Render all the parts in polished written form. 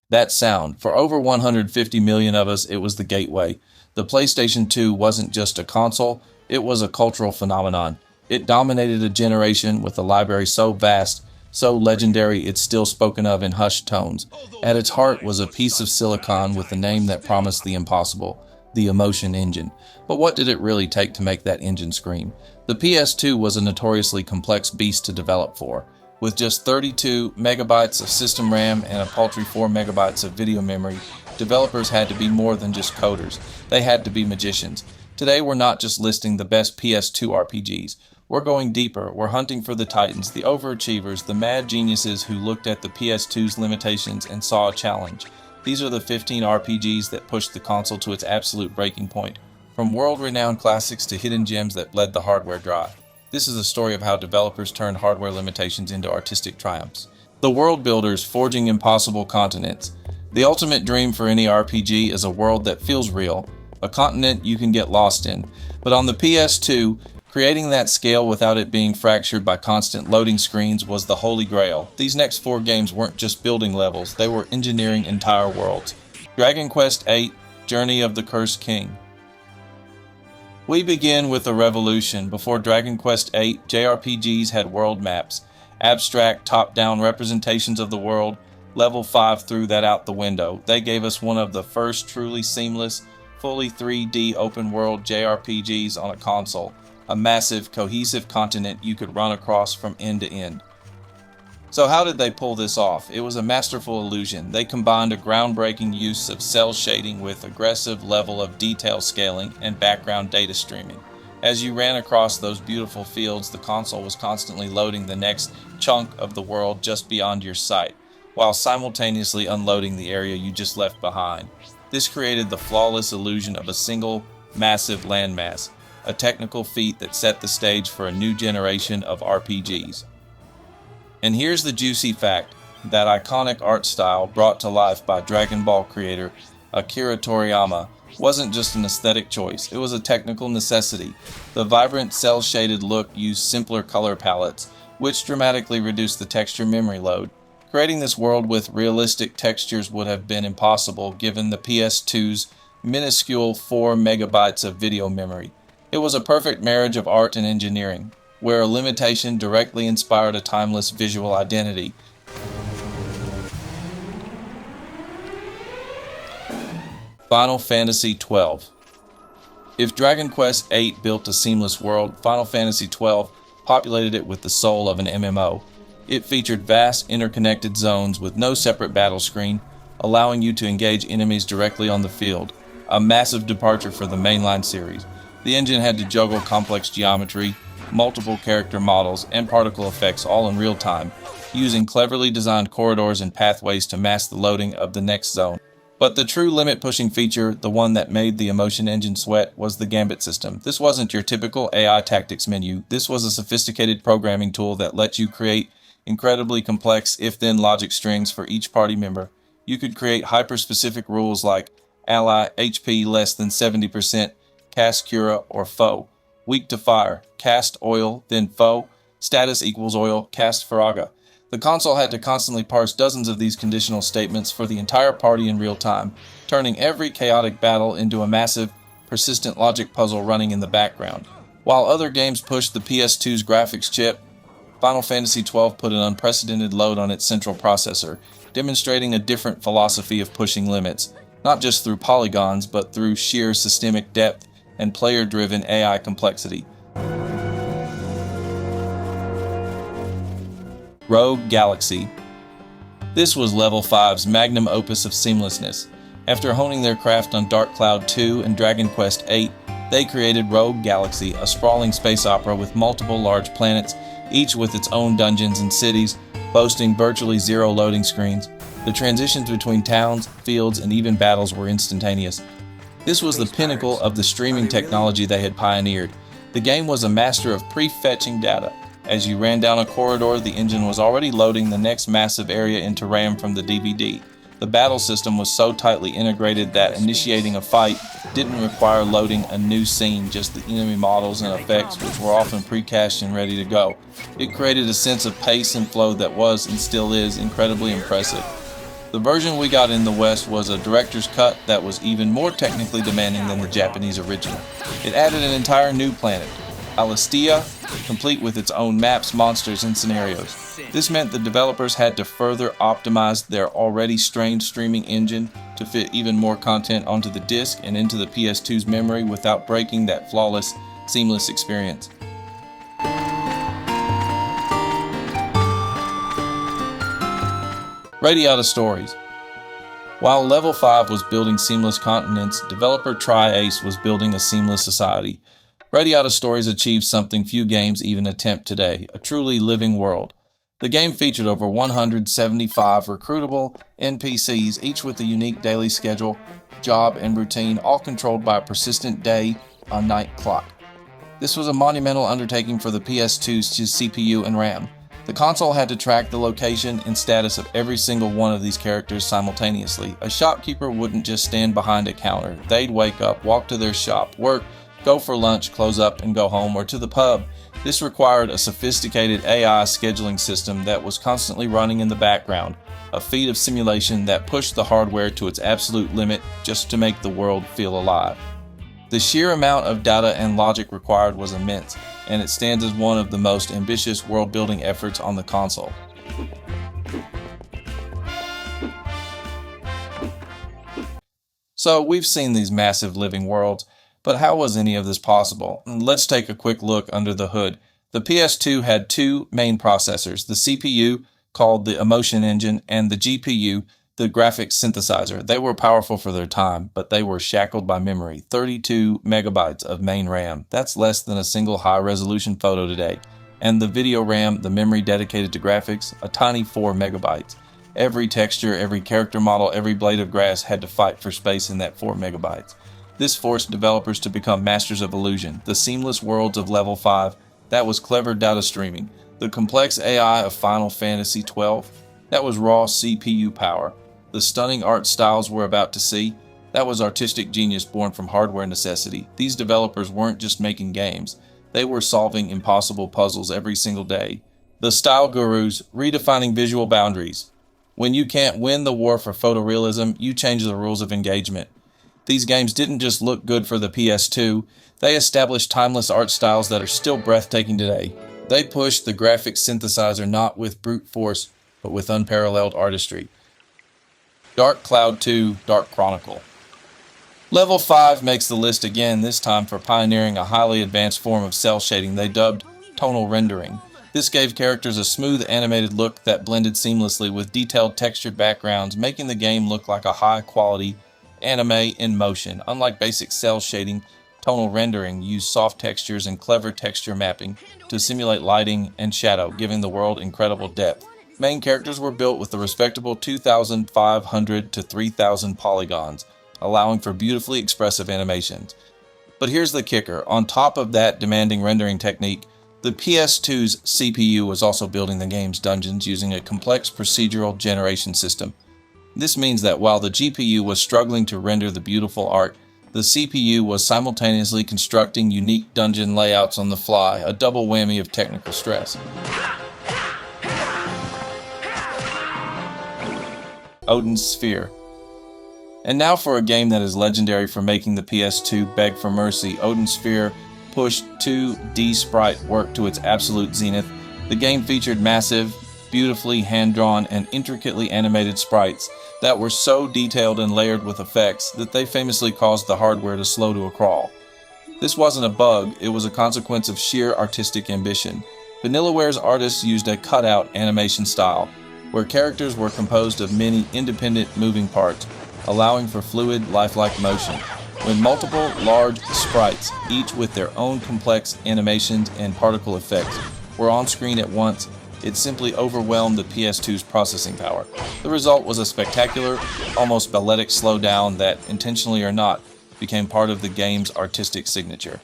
That sound, for over 150 million of us, it was the gateway. The PlayStation 2 wasn't just a console, it was a cultural phenomenon. It dominated a generation with a library so vast, so legendary it's still spoken of in hushed tones. At its heart was a piece of silicon with a name that promised the impossible, the Emotion Engine. But what did it really take to make that engine scream? The PS2 was a notoriously complex beast to develop for. With just 32 megabytes of system RAM and a paltry 4 megabytes of video memory, developers had to be more than just coders. They had to be magicians. Today we're not just listing the best PS2 RPGs. We're going deeper. We're hunting for the titans, the overachievers, the mad geniuses who looked at the PS2's limitations and saw a challenge. These are the 15 RPGs that pushed the console to its absolute breaking point. From world-renowned classics to hidden gems that bled the hardware dry. This is a story of how developers turned hardware limitations into artistic triumphs. The world builders forging impossible continents. The ultimate dream for any RPG is a world that feels real, a continent you can get lost in. But on the PS2, creating that scale without it being fractured by constant loading screens was the holy grail. These next 4 games weren't just building levels, they were engineering entire worlds. Dragon Quest VIII, Journey of the Cursed King. We begin with a revolution. Before Dragon Quest VIII, JRPGs had world maps, abstract, top-down representations of the world. Level 5 threw that out the window. They gave us one of the first truly seamless, fully 3D open-world JRPGs on a console. A massive, cohesive continent you could run across from end to end. So how did they pull this off? It was a masterful illusion. They combined a groundbreaking use of cell shading with aggressive level of detail scaling and background data streaming. As you ran across those beautiful fields, the console was constantly loading the next chunk of the world just beyond your sight, while simultaneously unloading the area you just left behind. This created the flawless illusion of a single, massive landmass, a technical feat that set the stage for a new generation of RPGs. And here's the juicy fact, that iconic art style brought to life by Dragon Ball creator Akira Toriyama wasn't just an aesthetic choice, it was a technical necessity. The vibrant cel-shaded look used simpler color palettes, which dramatically reduced the texture memory load. Creating this world with realistic textures would have been impossible given the PS2's minuscule 4 megabytes of video memory. It was a perfect marriage of art and engineering, where a limitation directly inspired a timeless visual identity. Final Fantasy XII. If Dragon Quest VIII built a seamless world, Final Fantasy XII populated it with the soul of an MMO. It featured vast, interconnected zones with no separate battle screen, allowing you to engage enemies directly on the field, a massive departure for the mainline series. The engine had to juggle complex geometry, multiple character models, and particle effects all in real time, using cleverly designed corridors and pathways to mask the loading of the next zone. But the true limit-pushing feature, the one that made the Emotion Engine sweat, was the Gambit system. This wasn't your typical AI tactics menu. This was a sophisticated programming tool that let you create incredibly complex if-then logic strings for each party member. You could create hyper-specific rules like ally HP less than 70%, cast Cura or foe. Weak to fire, cast oil, then foe, status equals oil, cast Faraga. The console had to constantly parse dozens of these conditional statements for the entire party in real time, turning every chaotic battle into a massive, persistent logic puzzle running in the background. While other games pushed the PS2's graphics chip, Final Fantasy XII put an unprecedented load on its central processor, demonstrating a different philosophy of pushing limits, not just through polygons, but through sheer systemic depth and player-driven AI complexity. Rogue Galaxy. This was Level 5's magnum opus of seamlessness. After honing their craft on Dark Cloud 2 and Dragon Quest VIII, they created Rogue Galaxy, a sprawling space opera with multiple large planets, each with its own dungeons and cities, boasting virtually zero loading screens. The transitions between towns, fields, and even battles were instantaneous. This was the pinnacle of the streaming technology they had pioneered. The game was a master of prefetching data. As you ran down a corridor, the engine was already loading the next massive area into RAM from the DVD. The battle system was so tightly integrated that initiating a fight didn't require loading a new scene, just the enemy models and effects, which were often pre-cached and ready to go. It created a sense of pace and flow that was, and still is, incredibly impressive. The version we got in the West was a director's cut that was even more technically demanding than the Japanese original. It added an entire new planet, Alistia, complete with its own maps, monsters, and scenarios. This meant the developers had to further optimize their already strained streaming engine to fit even more content onto the disc and into the PS2's memory without breaking that flawless, seamless experience. Radiata Stories. While Level 5 was building seamless continents, developer Tri-Ace was building a seamless society. Radiata Stories achieved something few games even attempt today, a truly living world. The game featured over 175 recruitable NPCs, each with a unique daily schedule, job, and routine, all controlled by a persistent day-night clock. This was a monumental undertaking for the PS2's CPU and RAM. The console had to track the location and status of every single one of these characters simultaneously. A shopkeeper wouldn't just stand behind a counter. They'd wake up, walk to their shop, work, go for lunch, close up, and go home, or to the pub. This required a sophisticated AI scheduling system that was constantly running in the background, a feat of simulation that pushed the hardware to its absolute limit just to make the world feel alive. The sheer amount of data and logic required was immense, and it stands as one of the most ambitious world-building efforts on the console. So, we've seen these massive living worlds, but how was any of this possible? Let's take a quick look under the hood. The PS2 had two main processors, the CPU, called the Emotion Engine, and the GPU, the graphics synthesizer. They were powerful for their time, but they were shackled by memory. 32 megabytes of main RAM. That's less than a single high-resolution photo today. And the video RAM, the memory dedicated to graphics, a tiny 4 megabytes. Every texture, every character model, every blade of grass had to fight for space in that 4 megabytes. This forced developers to become masters of illusion. The seamless worlds of Level 5, that was clever data streaming. The complex AI of Final Fantasy XII, that was raw CPU power. The stunning art styles we're about to see, that was artistic genius born from hardware necessity. These developers weren't just making games, they were solving impossible puzzles every single day. The style gurus, redefining visual boundaries. When you can't win the war for photorealism, you change the rules of engagement. These games didn't just look good for the PS2, they established timeless art styles that are still breathtaking today. They pushed the graphics synthesizer not with brute force, but with unparalleled artistry. Dark Cloud 2, Dark Chronicle. Level 5 makes the list again, this time for pioneering a highly advanced form of cell shading they dubbed tonal rendering. This gave characters a smooth animated look that blended seamlessly with detailed textured backgrounds, making the game look like a high-quality anime in motion. Unlike basic cell shading, tonal rendering used soft textures and clever texture mapping to simulate lighting and shadow, giving the world incredible depth. Main characters were built with a respectable 2,500 to 3,000 polygons, allowing for beautifully expressive animations. But here's the kicker. On top of that demanding rendering technique, the PS2's CPU was also building the game's dungeons using a complex procedural generation system. This means that while the GPU was struggling to render the beautiful art, the CPU was simultaneously constructing unique dungeon layouts on the fly, a double whammy of technical stress. Odin Sphere. And now for a game that is legendary for making the PS2 beg for mercy. Odin Sphere pushed 2D sprite work to its absolute zenith. The game featured massive, beautifully hand-drawn and intricately animated sprites that were so detailed and layered with effects that they famously caused the hardware to slow to a crawl. This wasn't a bug, it was a consequence of sheer artistic ambition. Vanillaware's artists used a cutout animation style, where characters were composed of many independent moving parts, allowing for fluid, lifelike motion. When multiple large sprites, each with their own complex animations and particle effects, were on screen at once, it simply overwhelmed the PS2's processing power. The result was a spectacular, almost balletic slowdown that, intentionally or not, became part of the game's artistic signature.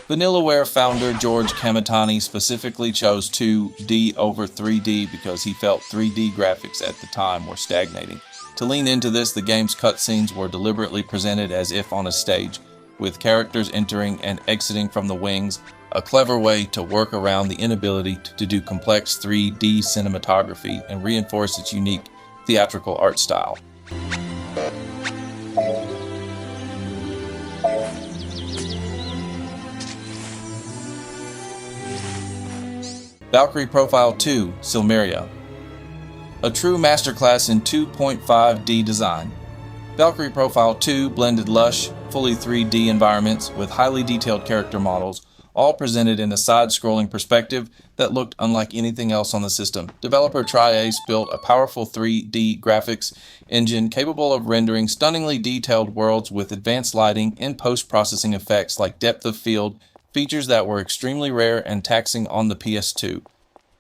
Vanillaware founder George Kamitani specifically chose 2D over 3D because he felt 3D graphics at the time were stagnating. To lean into this, the game's cutscenes were deliberately presented as if on a stage. with characters entering and exiting from the wings, a clever way to work around the inability to do complex 3D cinematography and reinforce its unique theatrical art style. Valkyrie Profile 2, Silmeria. A true masterclass in 2.5D design. Valkyrie Profile 2 blended lush, fully 3D environments with highly detailed character models, all presented in a side-scrolling perspective that looked unlike anything else on the system. Developer Tri-Ace built a powerful 3D graphics engine capable of rendering stunningly detailed worlds with advanced lighting and post-processing effects like depth of field, features that were extremely rare and taxing on the PS2.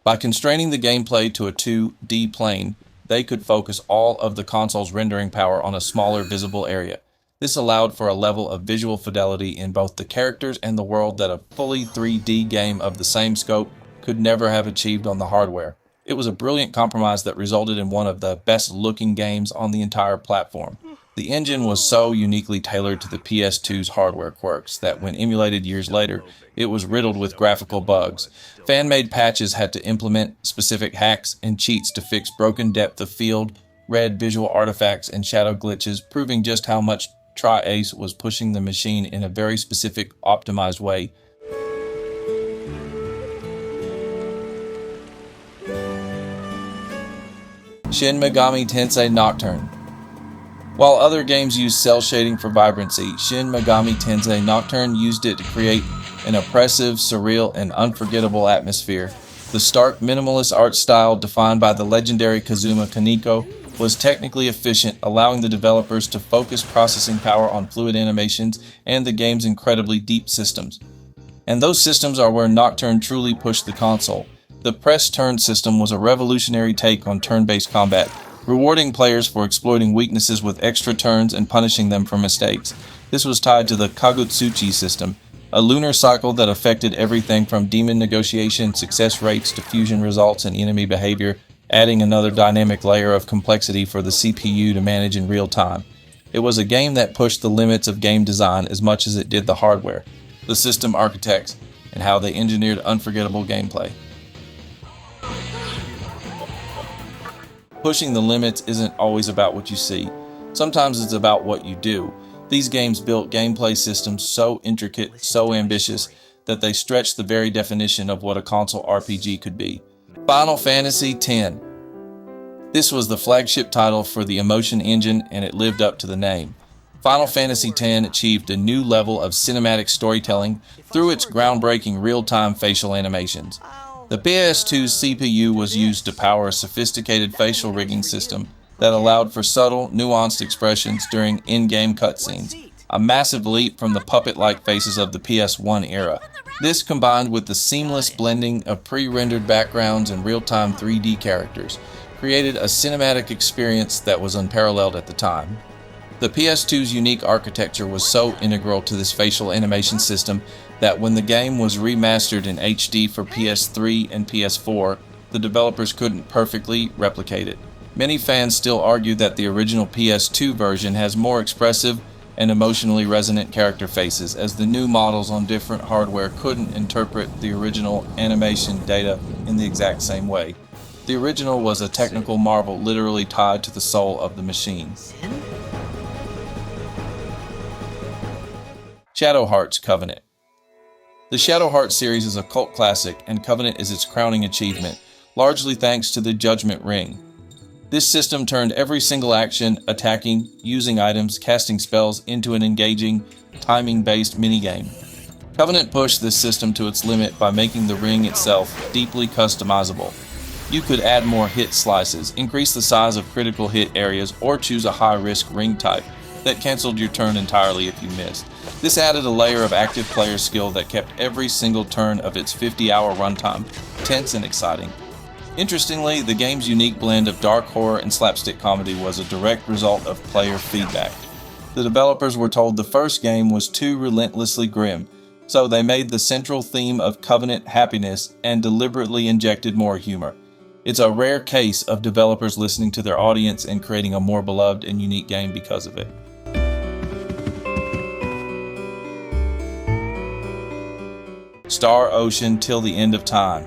By constraining the gameplay to a 2D plane, they could focus all of the console's rendering power on a smaller visible area. This allowed for a level of visual fidelity in both the characters and the world that a fully 3D game of the same scope could never have achieved on the hardware. It was a brilliant compromise that resulted in one of the best-looking games on the entire platform. The engine was so uniquely tailored to the PS2's hardware quirks that when emulated years later, it was riddled with graphical bugs. Fan-made patches had to implement specific hacks and cheats to fix broken depth of field, red visual artifacts, and shadow glitches, proving just how much Tri-Ace was pushing the machine in a very specific, optimized way. Shin Megami Tensei Nocturne. While other games used cel shading for vibrancy, Shin Megami Tensei Nocturne used it to create an oppressive, surreal, and unforgettable atmosphere. The stark, minimalist art style defined by the legendary Kazuma Kaneko was technically efficient, allowing the developers to focus processing power on fluid animations and the game's incredibly deep systems. And those systems are where Nocturne truly pushed the console. The press turn system was a revolutionary take on turn-based combat, rewarding players for exploiting weaknesses with extra turns and punishing them for mistakes. This was tied to the Kagutsuchi system, a lunar cycle that affected everything from demon negotiation, success rates, to fusion results, and enemy behavior, adding another dynamic layer of complexity for the CPU to manage in real time. It was a game that pushed the limits of game design as much as it did the hardware, the system architects, and how they engineered unforgettable gameplay. Pushing the limits isn't always about what you see. Sometimes it's about what you do. These games built gameplay systems so intricate, so ambitious, that they stretched the very definition of what a console RPG could be. Final Fantasy X. This was the flagship title for the Emotion Engine, and it lived up to the name. Final Fantasy X achieved a new level of cinematic storytelling through its groundbreaking real-time facial animations. The PS2's CPU was used to power a sophisticated facial rigging system that allowed for subtle, nuanced expressions during in-game cutscenes, a massive leap from the puppet-like faces of the PS1 era. This, combined with the seamless blending of pre-rendered backgrounds and real-time 3D characters, created a cinematic experience that was unparalleled at the time. The PS2's unique architecture was so integral to this facial animation system that when the game was remastered in HD for PS3 and PS4, the developers couldn't perfectly replicate it. Many fans still argue that the original PS2 version has more expressive and emotionally resonant character faces, as the new models on different hardware couldn't interpret the original animation data in the exact same way. The original was a technical marvel literally tied to the soul of the machine. Shadow Hearts Covenant. The Shadow Hearts series is a cult classic, and Covenant is its crowning achievement, largely thanks to the Judgment Ring. This system turned every single action, attacking, using items, casting spells, into an engaging, timing-based minigame. Covenant pushed this system to its limit by making the ring itself deeply customizable. You could add more hit slices, increase the size of critical hit areas, or choose a high-risk ring type that canceled your turn entirely if you missed. This added a layer of active player skill that kept every single turn of its 50-hour runtime tense and exciting. Interestingly, the game's unique blend of dark horror and slapstick comedy was a direct result of player feedback. The developers were told the first game was too relentlessly grim, so they made the central theme of Covenant happiness and deliberately injected more humor. It's a rare case of developers listening to their audience and creating a more beloved and unique game because of it. Star Ocean Till the End of Time.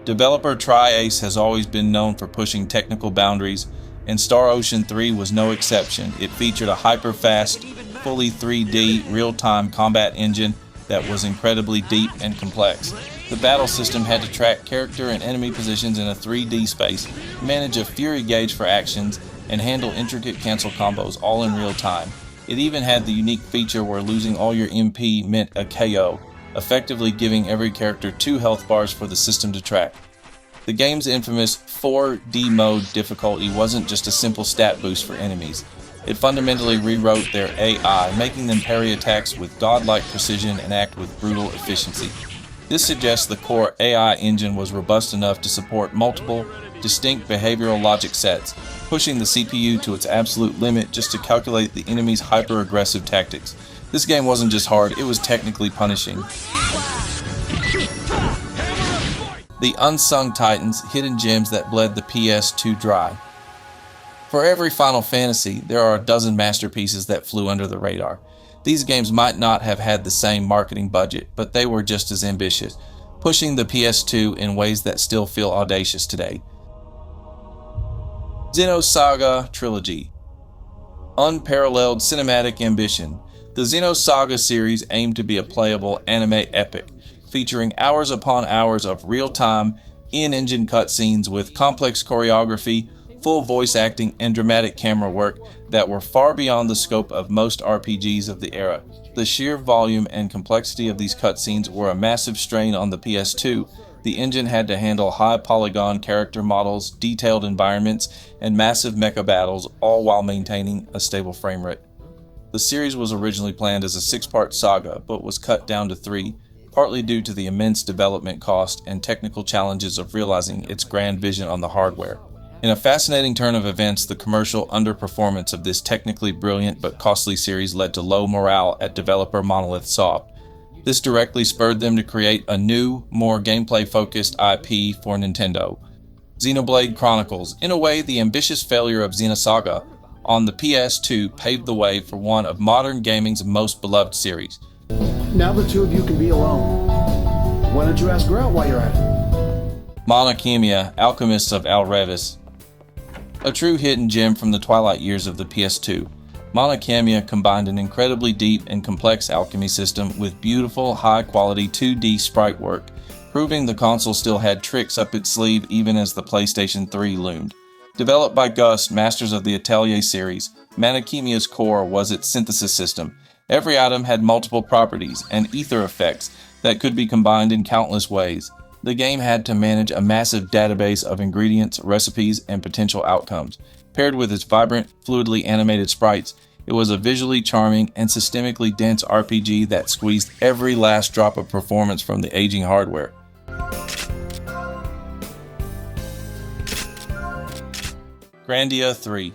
Developer Tri-Ace has always been known for pushing technical boundaries, and Star Ocean 3 was no exception. It featured a hyper-fast, fully 3D, real-time combat engine that was incredibly deep and complex. The battle system had to track character and enemy positions in a 3D space, manage a fury gauge for actions, and handle intricate cancel combos all in real time. It even had the unique feature where losing all your MP meant a KO, effectively giving every character 2 health bars for the system to track. The game's infamous 4D mode difficulty wasn't just a simple stat boost for enemies. It fundamentally rewrote their AI, making them parry attacks with godlike precision and act with brutal efficiency. This suggests the core AI engine was robust enough to support multiple, distinct behavioral logic sets, pushing the CPU to its absolute limit just to calculate the enemy's hyper-aggressive tactics. This game wasn't just hard, it was technically punishing. The unsung titans, hidden gems that bled the PS2 dry. For every Final Fantasy, there are a dozen masterpieces that flew under the radar. These games might not have had the same marketing budget, but they were just as ambitious, pushing the PS2 in ways that still feel audacious today. Xenosaga Trilogy. Unparalleled cinematic ambition. The Xenosaga series aimed to be a playable anime epic, featuring hours upon hours of real-time, in-engine cutscenes with complex choreography, full voice acting, and dramatic camera work that were far beyond the scope of most RPGs of the era. The sheer volume and complexity of these cutscenes were a massive strain on the PS2. The engine had to handle high polygon character models, detailed environments, and massive mecha battles, all while maintaining a stable frame rate. The series was originally planned as a 6-part saga, but was cut down to 3, partly due to the immense development cost and technical challenges of realizing its grand vision on the hardware. In a fascinating turn of events, the commercial underperformance of this technically brilliant but costly series led to low morale at developer Monolith Soft. This directly spurred them to create a new, more gameplay-focused IP for Nintendo, Xenoblade Chronicles. In a way, the ambitious failure of Xenosaga on the PS2 paved the way for one of modern gaming's most beloved series. Now the two of you can be alone. Why don't you ask her out while you're at it? Khemia, Alchemists of Al-Revis. A true hidden gem from the twilight years of the PS2. Khemia combined an incredibly deep and complex alchemy system with beautiful, high-quality 2D sprite work, proving the console still had tricks up its sleeve even as the PlayStation 3 loomed. Developed by Gust, masters of the Atelier series, Khemia's core was its synthesis system. Every item had multiple properties and ether effects that could be combined in countless ways. The game had to manage a massive database of ingredients, recipes, and potential outcomes. Paired with its vibrant, fluidly animated sprites, it was a visually charming and systemically dense RPG that squeezed every last drop of performance from the aging hardware. Grandia III.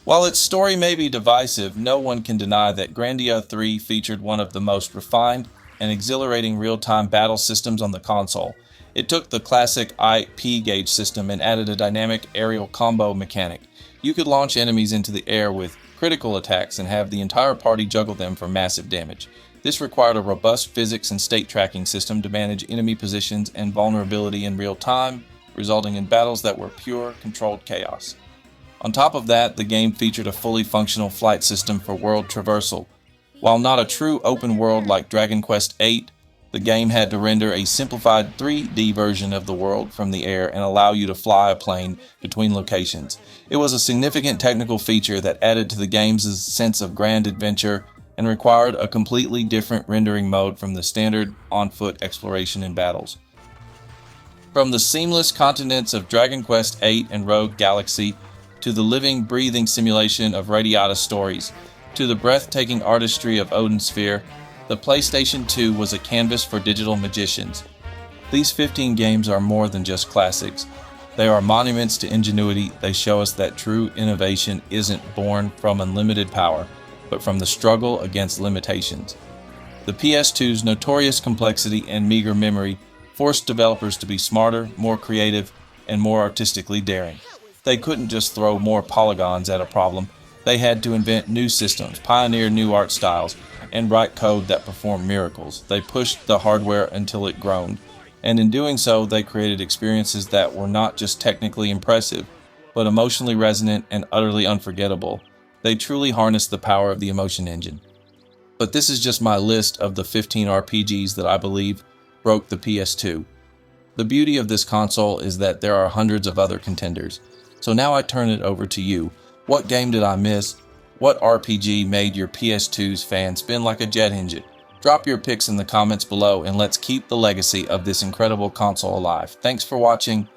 While its story may be divisive, no one can deny that Grandia III featured one of the most refined and exhilarating real-time battle systems on the console. It took the classic IP gauge system and added a dynamic aerial combo mechanic. You could launch enemies into the air with critical attacks and have the entire party juggle them for massive damage. This required a robust physics and state tracking system to manage enemy positions and vulnerability in real time, resulting in battles that were pure, controlled chaos. On top of that, the game featured a fully functional flight system for world traversal. While not a true open world like Dragon Quest VIII, the game had to render a simplified 3D version of the world from the air and allow you to fly a plane between locations. It was a significant technical feature that added to the game's sense of grand adventure and required a completely different rendering mode from the standard on-foot exploration in battles. From the seamless continents of Dragon Quest VIII and Rogue Galaxy, to the living, breathing simulation of Radiata Stories, to the breathtaking artistry of Odin Sphere, the PlayStation 2 was a canvas for digital magicians. These 15 games are more than just classics. They are monuments to ingenuity. They show us that true innovation isn't born from unlimited power, but from the struggle against limitations. The PS2's notorious complexity and meager memory forced developers to be smarter, more creative, and more artistically daring. They couldn't just throw more polygons at a problem. They had to invent new systems, pioneer new art styles, and write code that performed miracles. They pushed the hardware until it groaned. And in doing so, they created experiences that were not just technically impressive, but emotionally resonant and utterly unforgettable. They truly harnessed the power of the emotion engine. But this is just my list of the 15 RPGs that I believe broke the PS2. The beauty of this console is that there are hundreds of other contenders. So now I turn it over to you. What game did I miss? What RPG made your PS2's fan spin like a jet engine? Drop your picks in the comments below and let's keep the legacy of this incredible console alive. Thanks for watching.